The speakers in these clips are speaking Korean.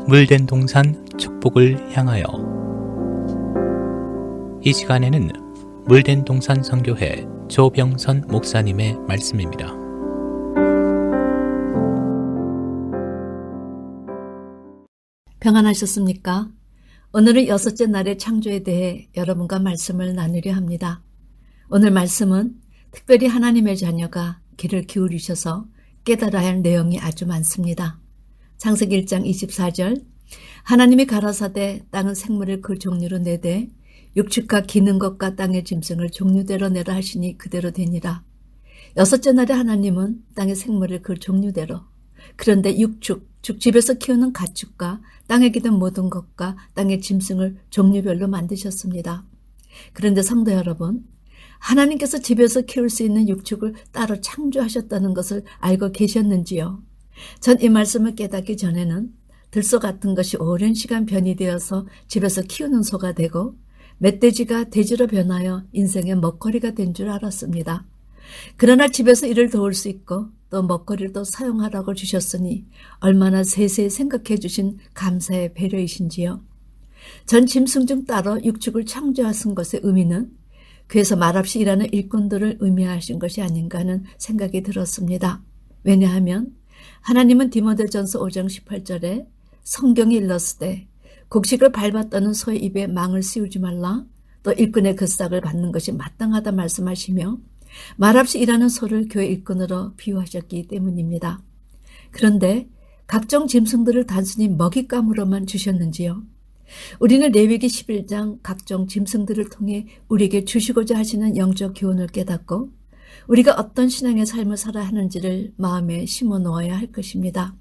물된 동산 축복을 향하여. 이 시간에는 물된 동산 선교회 조병선 목사님의 말씀입니다. 평안하셨습니까? 오늘은 여섯째 날의 창조에 대해 여러분과 말씀을 나누려 합니다. 오늘 말씀은 특별히 하나님의 자녀가 귀를 기울이셔서 깨달아야 할 내용이 아주 많습니다. 창세기 1장 24절, 하나님이 가라사대 땅은 생물을 그 종류로 내되 육축과 기는 것과 땅의 짐승을 종류대로 내라 하시니 그대로 되니라. 여섯째 날에 하나님은 땅의 생물을 그 종류대로, 그런데 육축, 즉 집에서 키우는 가축과 땅에 기는 모든 것과 땅의 짐승을 종류별로 만드셨습니다. 그런데 성도 여러분, 하나님께서 집에서 키울 수 있는 육축을 따로 창조하셨다는 것을 알고 계셨는지요? 전 이 말씀을 깨닫기 전에는 들소 같은 것이 오랜 시간 변이되어서 집에서 키우는 소가 되고 멧돼지가 돼지로 변하여 인생의 먹거리가 된 줄 알았습니다. 그러나 집에서 이를 도울 수 있고 또 먹거리를 또 사용하라고 주셨으니 얼마나 세세히 생각해 주신 감사의 배려이신지요. 전 짐승 중 따로 육축을 창조하신 것의 의미는 그에서 말없이 일하는 일꾼들을 의미하신 것이 아닌가 하는 생각이 들었습니다. 왜냐하면 하나님은 디모데전서 5장 18절에 성경이 일렀으되 곡식을 밟았다는 소의 입에 망을 씌우지 말라, 또 일꾼의 그 싹을 받는 것이 마땅하다 말씀하시며 말없이 일하는 소를 교회 일꾼으로 비유하셨기 때문입니다. 그런데 각종 짐승들을 단순히 먹잇감으로만 주셨는지요? 우리는 레위기 11장 각종 짐승들을 통해 우리에게 주시고자 하시는 영적 교훈을 깨닫고 우리가 어떤 신앙의 삶을 살아야 하는지를 마음에 심어 놓아야 할 것입니다.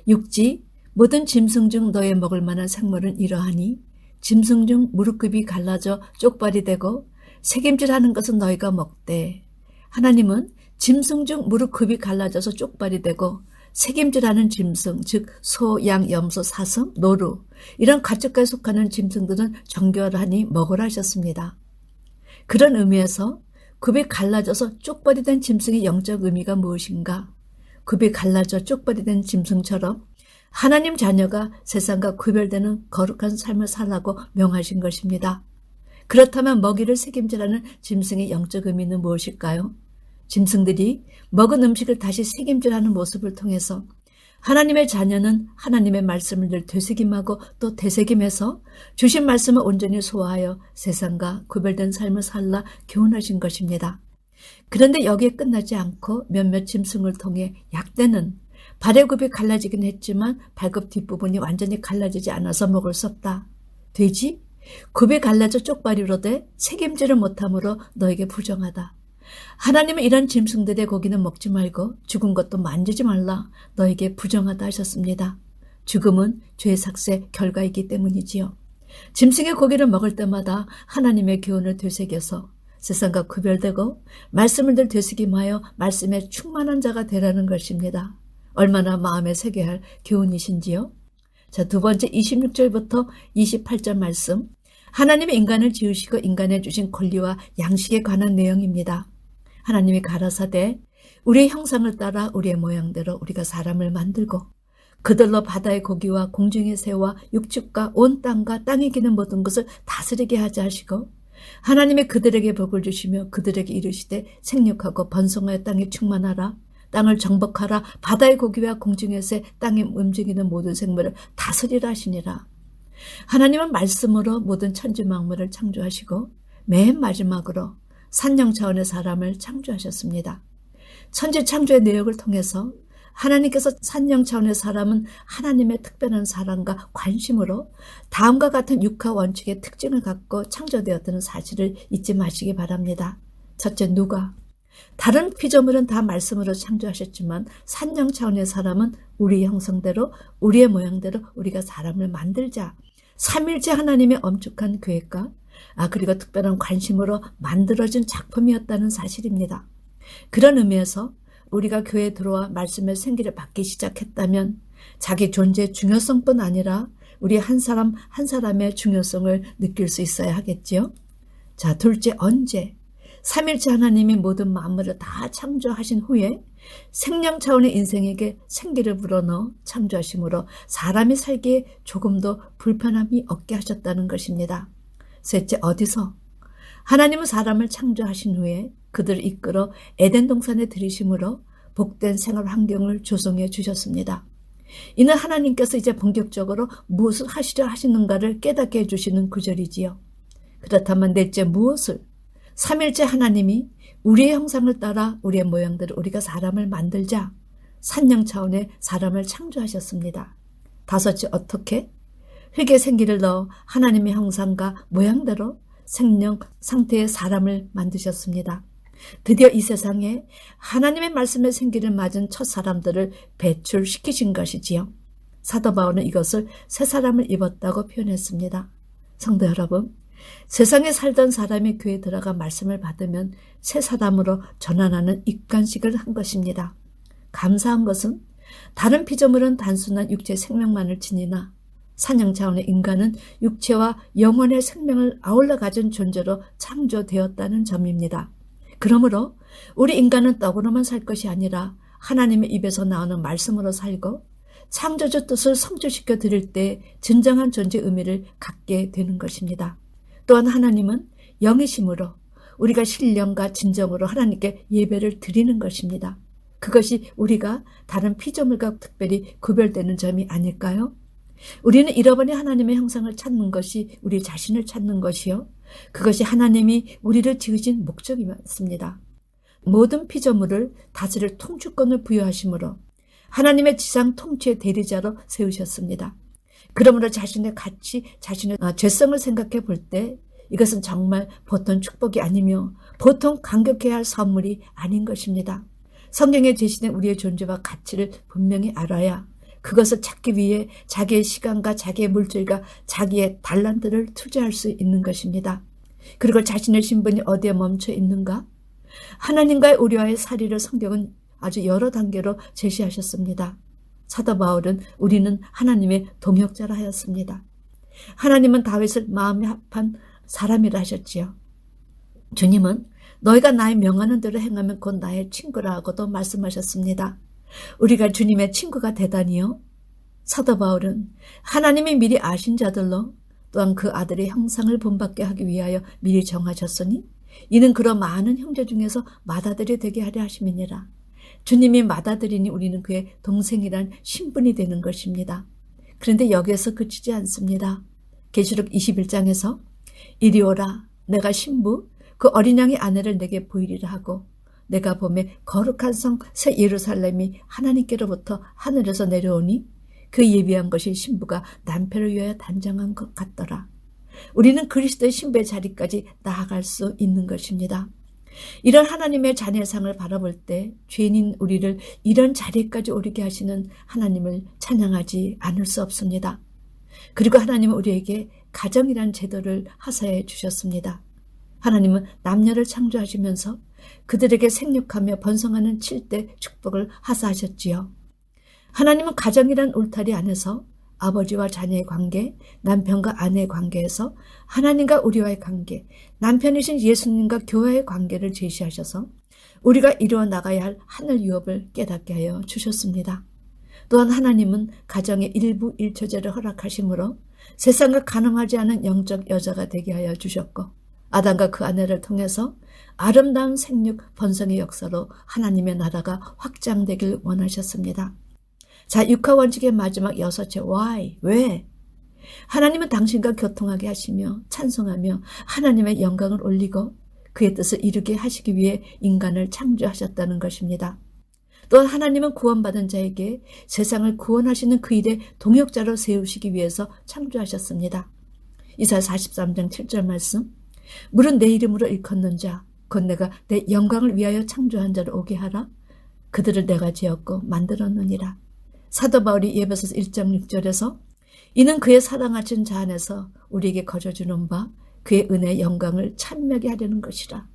육지, 모든 짐승 중 너의 먹을 만한 생물은 이러하니 짐승 중 무릎급이 갈라져 쪽발이 되고 새김질하는 것은 너희가 먹되, 하나님은 짐승 중 무릎급이 갈라져서 쪽발이 되고 새김질하는 짐승, 즉 소, 양, 염소, 사슴, 노루, 이런 가축과에 속하는 짐승들은 정결하니 먹으라 하셨습니다. 그런 의미에서 굽이 갈라져서 쪽발이 된 짐승의 영적 의미가 무엇인가? 굽이 갈라져 쪽발이 된 짐승처럼 하나님 자녀가 세상과 구별되는 거룩한 삶을 살라고 명하신 것입니다. 그렇다면 먹이를 책임지라는 짐승의 영적 의미는 무엇일까요? 짐승들이 먹은 음식을 다시 책임질하는 모습을 통해서 하나님의 자녀는 하나님의 말씀을 늘 되새김하고 또 되새김해서 주신 말씀을 온전히 소화하여 세상과 구별된 삶을 살라 교훈하신 것입니다. 그런데 여기에 끝나지 않고 몇몇 짐승을 통해 약대는 발의 굽이 갈라지긴 했지만 발굽 뒷부분이 완전히 갈라지지 않아서 먹을 수 없다. 돼지, 굽이 갈라져 쪽발이로 돼 책임지를 못함으로 너에게 부정하다. 하나님은 이런 짐승들의 고기는 먹지 말고 죽은 것도 만지지 말라, 너에게 부정하다 하셨습니다. 죽음은 죄의 삭제 결과이기 때문이지요. 짐승의 고기를 먹을 때마다 하나님의 교훈을 되새겨서 세상과 구별되고 말씀을 늘 되새김하여 말씀에 충만한 자가 되라는 것입니다. 얼마나 마음에 새겨야 할 교훈이신지요? 자, 두 번째 26절부터 28절 말씀, 하나님이 인간을 지으시고 인간에 주신 권리와 양식에 관한 내용입니다. 하나님이 가라사대 우리의 형상을 따라 우리의 모양대로 우리가 사람을 만들고 그들로 바다의 고기와 공중의 새와 육축과 온 땅과 땅에 기는 모든 것을 다스리게 하자 하시고, 하나님이 그들에게 복을 주시며 그들에게 이르시되 생육하고 번성하여 땅에 충만하라, 땅을 정복하라, 바다의 고기와 공중의 새, 땅에 움직이는 모든 생물을 다스리라 하시니라. 하나님은 말씀으로 모든 천지 만물을 창조하시고 맨 마지막으로 산령 차원의 사람을 창조하셨습니다. 천지 창조의 내역을 통해서 하나님께서 산령 차원의 사람은 하나님의 특별한 사랑과 관심으로 다음과 같은 육하 원칙의 특징을 갖고 창조되었다는 사실을 잊지 마시기 바랍니다. 첫째, 누가? 다른 피조물은 다 말씀으로 창조하셨지만 산령 차원의 사람은 우리 형상대로 우리의 모양대로 우리가 사람을 만들자, 삼일째 하나님의 엄숙한 계획과 그리고 특별한 관심으로 만들어진 작품이었다는 사실입니다. 그런 의미에서 우리가 교회에 들어와 말씀의 생기를 받기 시작했다면 자기 존재의 중요성뿐 아니라 우리 한 사람 한 사람의 중요성을 느낄 수 있어야 하겠지요. 자, 둘째, 언제? 삼일째 하나님이 모든 만물을 다 창조하신 후에 생명 차원의 인생에게 생기를 불어넣어 창조하심으로 사람이 살기에 조금도 불편함이 없게 하셨다는 것입니다. 셋째, 어디서? 하나님은 사람을 창조하신 후에 그들을 이끌어 에덴 동산에 들이심으로 복된 생활 환경을 조성해 주셨습니다. 이는 하나님께서 이제 본격적으로 무엇을 하시려 하시는가를 깨닫게 해주시는 구절이지요. 그렇다면 넷째, 무엇을? 삼일째 하나님이 우리의 형상을 따라 우리의 모양대로 우리가 사람을 만들자 산령 차원의 사람을 창조하셨습니다. 다섯째, 어떻게? 흙에 생기를 넣어 하나님의 형상과 모양대로 생명 상태의 사람을 만드셨습니다. 드디어 이 세상에 하나님의 말씀의 생기를 맞은 첫 사람들을 배출시키신 것이지요. 사도 바울은 이것을 새 사람을 입었다고 표현했습니다. 성도 여러분, 세상에 살던 사람이 교회에 들어가 말씀을 받으면 새 사람으로 전환하는 입관식을 한 것입니다. 감사한 것은 다른 피조물은 단순한 육체 생명만을 지니나 산형 차원의 인간은 육체와 영혼의 생명을 아울러 가진 존재로 창조되었다는 점입니다. 그러므로 우리 인간은 떡으로만 살 것이 아니라 하나님의 입에서 나오는 말씀으로 살고 창조주 뜻을 성취시켜 드릴 때 진정한 존재 의미를 갖게 되는 것입니다. 또한 하나님은 영이심으로 우리가 신령과 진정으로 하나님께 예배를 드리는 것입니다. 그것이 우리가 다른 피조물과 특별히 구별되는 점이 아닐까요? 우리는 잃어버린 하나님의 형상을 찾는 것이 우리 자신을 찾는 것이요. 그것이 하나님이 우리를 지으신 목적이었습니다. 모든 피조물을 다스릴 통주권을 부여하심으로 하나님의 지상 통치의 대리자로 세우셨습니다. 그러므로 자신의 가치, 자신의 죄성을 생각해 볼 때 이것은 정말 보통 축복이 아니며 보통 감격해야 할 선물이 아닌 것입니다. 성경에 제시된 우리의 존재와 가치를 분명히 알아야 그것을 찾기 위해 자기의 시간과 자기의 물질과 자기의 달란트를 투자할 수 있는 것입니다. 그리고 자신의 신분이 어디에 멈춰 있는가? 하나님과의 우리와의 사리를 성경은 아주 여러 단계로 제시하셨습니다. 사도 바울은 우리는 하나님의 동역자라 하였습니다. 하나님은 다윗을 마음에 합한 사람이라 하셨지요. 주님은 너희가 나의 명하는 대로 행하면 곧 나의 친구라 하고도 말씀하셨습니다. 우리가 주님의 친구가 되다니요. 사도 바울은 하나님이 미리 아신 자들로 또한 그 아들의 형상을 본받게 하기 위하여 미리 정하셨으니 이는 그런 많은 형제 중에서 맏아들이 되게 하려 하심이니라. 주님이 맏아들이니 우리는 그의 동생이란 신분이 되는 것입니다. 그런데 여기에서 그치지 않습니다. 계시록 21장에서 이리 오라 내가 신부 그 어린 양의 아내를 내게 보이리라 하고 내가 보매 거룩한 성 새 예루살렘이 하나님께로부터 하늘에서 내려오니 그 예비한 것이 신부가 남편을 위하여 단장한 것 같더라. 우리는 그리스도의 신부의 자리까지 나아갈 수 있는 것입니다. 이런 하나님의 자녀상을 바라볼 때 죄인인 우리를 이런 자리까지 오르게 하시는 하나님을 찬양하지 않을 수 없습니다. 그리고 하나님은 우리에게 가정이란 제도를 하사해 주셨습니다. 하나님은 남녀를 창조하시면서 그들에게 생육하며 번성하는 7대 축복을 하사하셨지요. 하나님은 가정이란 울타리 안에서 아버지와 자녀의 관계, 남편과 아내의 관계에서 하나님과 우리와의 관계, 남편이신 예수님과 교회의 관계를 제시하셔서 우리가 이루어 나가야 할 하늘 유업을 깨닫게 하여 주셨습니다. 또한 하나님은 가정의 일부 일처제를 허락하심으로 세상을 가늠하지 않은 영적 여자가 되게 하여 주셨고 아담과 그 아내를 통해서 아름다운 생육 번성의 역사로 하나님의 나라가 확장되길 원하셨습니다. 자, 육하 원칙의 마지막 여섯째 why, 왜? 하나님은 당신과 교통하게 하시며 찬송하며 하나님의 영광을 올리고 그의 뜻을 이루게 하시기 위해 인간을 창조하셨다는 것입니다. 또한 하나님은 구원받은 자에게 세상을 구원하시는 그 일의 동역자로 세우시기 위해서 창조하셨습니다. 이사야 43장 7절 말씀 물은 내 이름으로 일컫는 자 곧 내가 내 영광을 위하여 창조한 자를 오게 하라. 그들을 내가 지었고 만들었느니라. 사도 바울이 에베소서 1장 6절에서 이는 그의 사랑하신 자 안에서 우리에게 거저주는 바 그의 은혜의 영광을 찬미하게 하려는 것이라.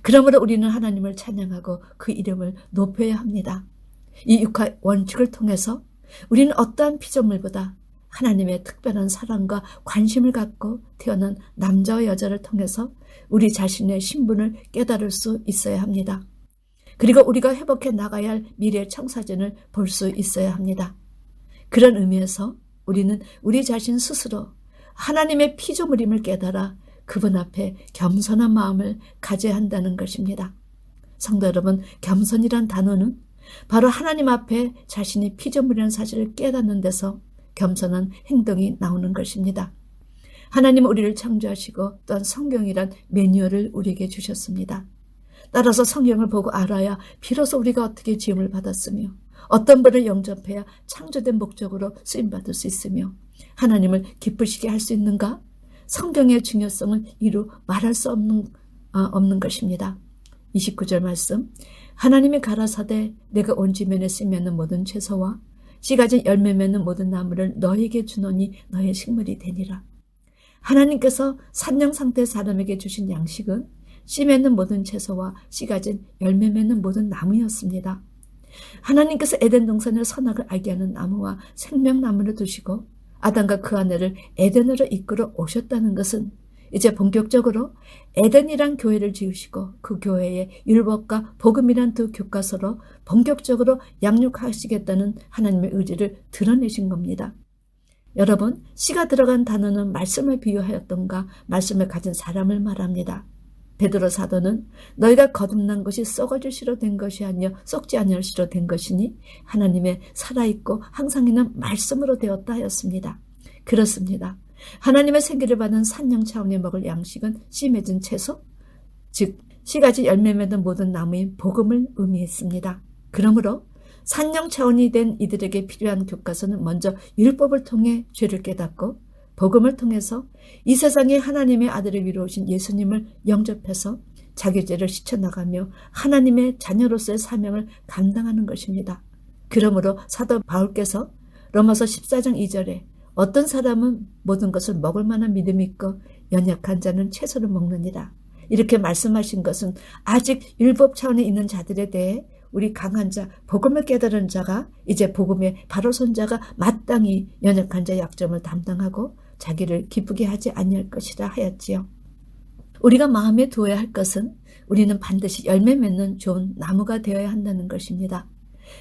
그러므로 우리는 하나님을 찬양하고 그 이름을 높여야 합니다. 이 육하 원칙을 통해서 우리는 어떠한 피조물보다 하나님의 특별한 사랑과 관심을 갖고 태어난 남자와 여자를 통해서 우리 자신의 신분을 깨달을 수 있어야 합니다. 그리고 우리가 회복해 나가야 할 미래 청사진을 볼 수 있어야 합니다. 그런 의미에서 우리는 우리 자신 스스로 하나님의 피조물임을 깨달아 그분 앞에 겸손한 마음을 가져야 한다는 것입니다. 성도 여러분, 겸손이란 단어는 바로 하나님 앞에 자신이 피조물이라는 사실을 깨닫는 데서 겸손한 행동이 나오는 것입니다. 하나님은 우리를 창조하시고 또한 성경이란 매뉴얼을 우리에게 주셨습니다. 따라서 성경을 보고 알아야 비로소 우리가 어떻게 지음을 받았으며 어떤 분을 영접해야 창조된 목적으로 쓰임받을 수 있으며 하나님을 기쁘시게 할 수 있는가? 성경의 중요성을 이루 말할 수 없는 것입니다. 29절 말씀, 하나님이 가라사대 내가 온 지면에 쓰이는 모든 채소와 씨 가진 열매 맺는 모든 나무를 너에게 주노니 너의 식물이 되니라. 하나님께서 산령 상태의 사람에게 주신 양식은 씨 맺는 모든 채소와 씨 가진 열매 맺는 모든 나무였습니다. 하나님께서 에덴 동산의 선악을 알게 하는 나무와 생명나무를 두시고 아담과 그 아내를 에덴으로 이끌어 오셨다는 것은 이제 본격적으로 에덴이란 교회를 지으시고 그 교회의 율법과 복음이란 두 교과서로 본격적으로 양육하시겠다는 하나님의 의지를 드러내신 겁니다. 여러분, 씨가 들어간 단어는 말씀을 비유하였던가 말씀을 가진 사람을 말합니다. 베드로 사도는 너희가 거듭난 것이 썩어질 씨로 된 것이 아니여 썩지 아니할 씨로 된 것이니 하나님의 살아있고 항상 있는 말씀으로 되었다 하였습니다. 그렇습니다. 하나님의 생기를 받은 산령 차원에 먹을 양식은 씨 맺은 채소, 즉 씨가지 열매 맺은 모든 나무인 복음을 의미했습니다. 그러므로 산령 차원이 된 이들에게 필요한 교과서는 먼저 율법을 통해 죄를 깨닫고 복음을 통해서 이 세상에 하나님의 아들을 위로 오신 예수님을 영접해서 자기 죄를 씻어나가며 하나님의 자녀로서의 사명을 감당하는 것입니다. 그러므로 사도 바울께서 로마서 14장 2절에 어떤 사람은 모든 것을 먹을 만한 믿음이 있고 연약한 자는 채소를 먹느니라. 이렇게 말씀하신 것은 아직 율법 차원에 있는 자들에 대해 우리 강한 자, 복음을 깨달은 자가 이제 복음의 바로 손자가 마땅히 연약한 자의 약점을 담당하고 자기를 기쁘게 하지 아니할 것이라 하였지요. 우리가 마음에 두어야 할 것은 우리는 반드시 열매 맺는 좋은 나무가 되어야 한다는 것입니다.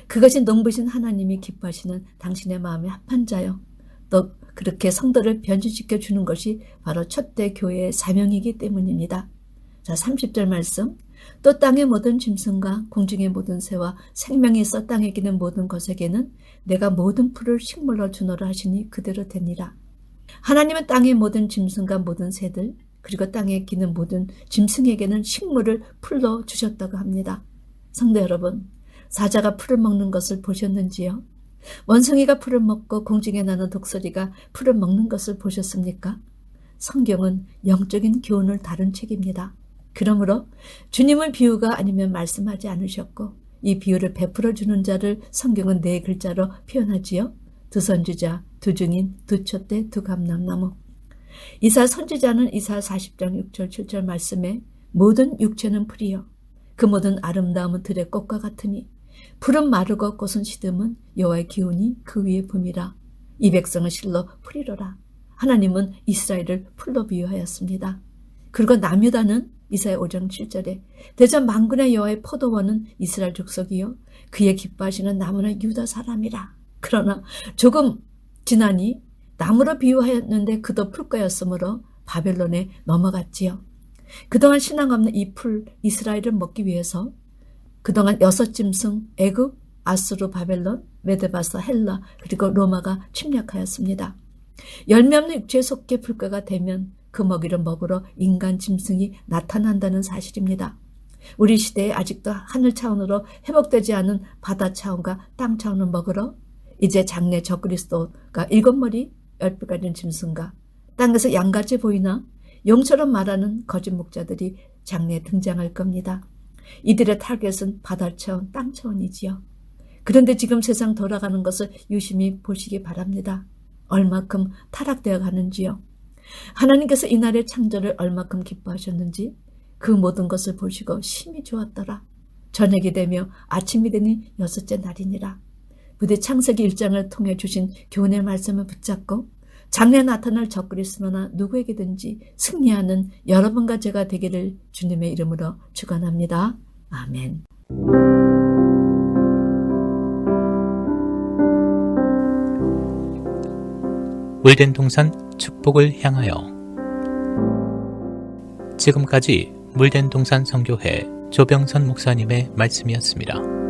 그것이 농부신 하나님이 기뻐하시는 당신의 마음에 합한 자요. 또 그렇게 성도를 변질시켜 주는 것이 바로 첫대 교회의 사명이기 때문입니다. 자, 30절 말씀. 또 땅의 모든 짐승과 공중의 모든 새와 생명이 있어 땅에 기는 모든 것에게는 내가 모든 풀을 식물로 주노라 하시니 그대로 되니라. 하나님은 땅의 모든 짐승과 모든 새들 그리고 땅에 기는 모든 짐승에게는 식물을 풀로 주셨다고 합니다. 성도 여러분, 사자가 풀을 먹는 것을 보셨는지요? 원숭이가 풀을 먹고 공중에 나는 독수리가 풀을 먹는 것을 보셨습니까? 성경은 영적인 교훈을 다룬 책입니다. 그러므로 주님은 비유가 아니면 말씀하지 않으셨고 이 비유를 베풀어 주는 자를 성경은 네 글자로 표현하지요. 두 선지자, 두 증인, 두 촛대, 두 감람나무. 이사 선지자는 이사 40장 6절 7절 말씀에 모든 육체는 풀이요 그 모든 아름다움은 들의 꽃과 같으니 풀은 마르고 꽃은 시듬은 여호와의 기운이 그 위에 붐이라. 이 백성은 실로 풀이로라. 하나님은 이스라엘을 풀로 비유하였습니다. 그리고 남유다는 이사야 5장 7절에 대전 만군의 여호와의 포도원은 이스라엘 족속이요 그의 기뻐하시는 나무는 유다 사람이라. 그러나 조금 지나니 나무로 비유하였는데 그도 풀과였으므로 바벨론에 넘어갔지요. 그동안 신앙 없는 이 풀 이스라엘을 먹기 위해서 그동안 6짐승 애굽, 아수르, 바벨론, 메데바사, 헬라 그리고 로마가 침략하였습니다. 열매 없는 육체에 속해 풀과가 되면 그 먹이를 먹으러 인간 짐승이 나타난다는 사실입니다. 우리 시대에 아직도 하늘 차원으로 회복되지 않은 바다 차원과 땅 차원을 먹으러 이제 장래 적그리스도가 7머리 10뿔 가진 짐승과 땅에서 양같이 보이나 용처럼 말하는 거짓 목자들이 장래에 등장할 겁니다. 이들의 타겟은 바다 차원, 땅 차원이지요. 그런데 지금 세상 돌아가는 것을 유심히 보시기 바랍니다. 얼마큼 타락되어 가는지요. 하나님께서 이날의 창조를 얼마큼 기뻐하셨는지 그 모든 것을 보시고 심히 좋았더라. 저녁이 되며 아침이 되니 6째 날이니라. 부디 창세기 1장을 통해 주신 교훈의 말씀을 붙잡고 장래 나타날 적그리스도나 누구에게든지 승리하는 여러분과 제가 되기를 주님의 이름으로 축원합니다. 아멘. 물된 동산 축복을 향하여. 지금까지 물된 동산 선교회 조병선 목사님의 말씀이었습니다.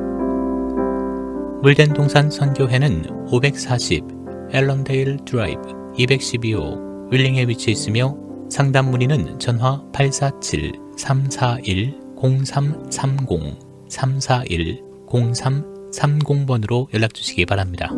물된 동산 선교회는 540 앨런데일 드라이브 212호 윌링에 위치해 있으며 상담 문의는 전화 847-341-0330 341-0330번으로 연락 주시기 바랍니다.